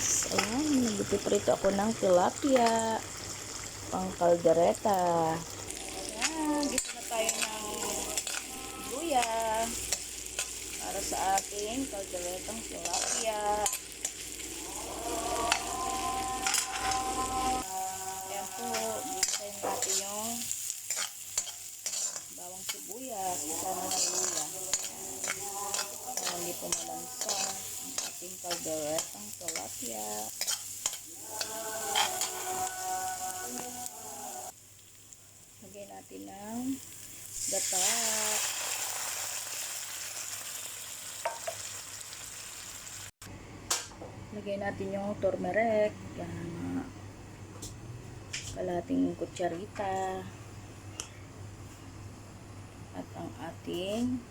guys, ayan, nagpiprito ako ng tilapia pang kaldereta. Ayan, dito na tayo ng luya para sa ating kalderetang tilapia. Ayan po, gisayin natin yung bawang sibuyas, kasama ng luya. Para hindi po malansa ang ating kalderetang tilapia. Lagyan natin ng gata. Lagyan natin yung turmeric. Yan, kalating kutsarita. At ang ating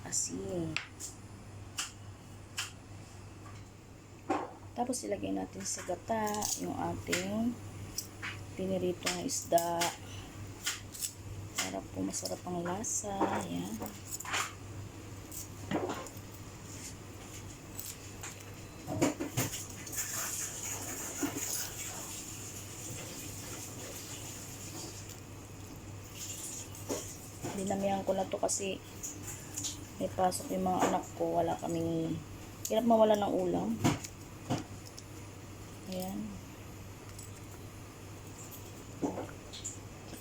asin. Tapos ilagay natin sa gata yung ating piniritong isda. Para po masarap ang lasa. Ayan. Dinamihan ko na to kasi may pasok yung mga anak ko. Wala kaming hirap mawala ng ulam. Ayan.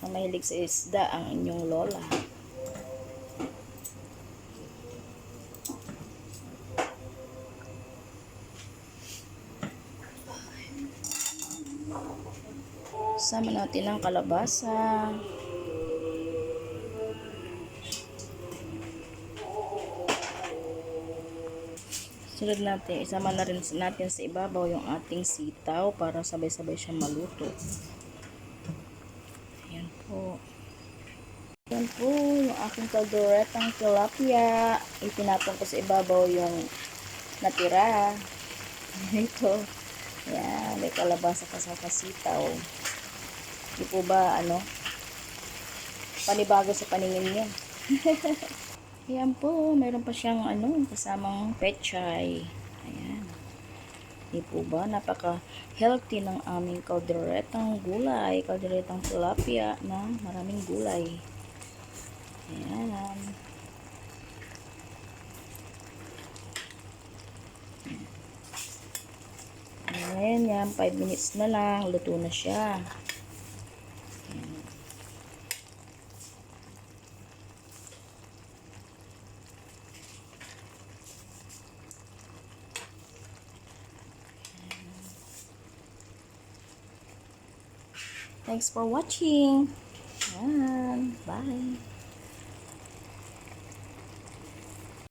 Mahilig sa isda ang inyong lola. Sama natin ang kalabasa. Sunod natin, isama na rin natin sa ibabaw yung ating sitaw para sabay-sabay siya maluto. Ayan po. Ayan po, yung aking kalderetang tilapia. Itinapon ko sa ibabaw yung natira. Ito. Ayan, may kalabasa kasama sitaw. Di po ba, panibago sa paningin niya. Ayan po, mayroon pa siyang kasamang pechay. Ayan. Di po ba, napaka-healthy ng aming kalderetang gulay, kalderetang tilapia na maraming gulay. Ayan. Ayan yan, 5 minutes na lang, luto na siya. Ayan. Thanks for watching. Ayan. Bye.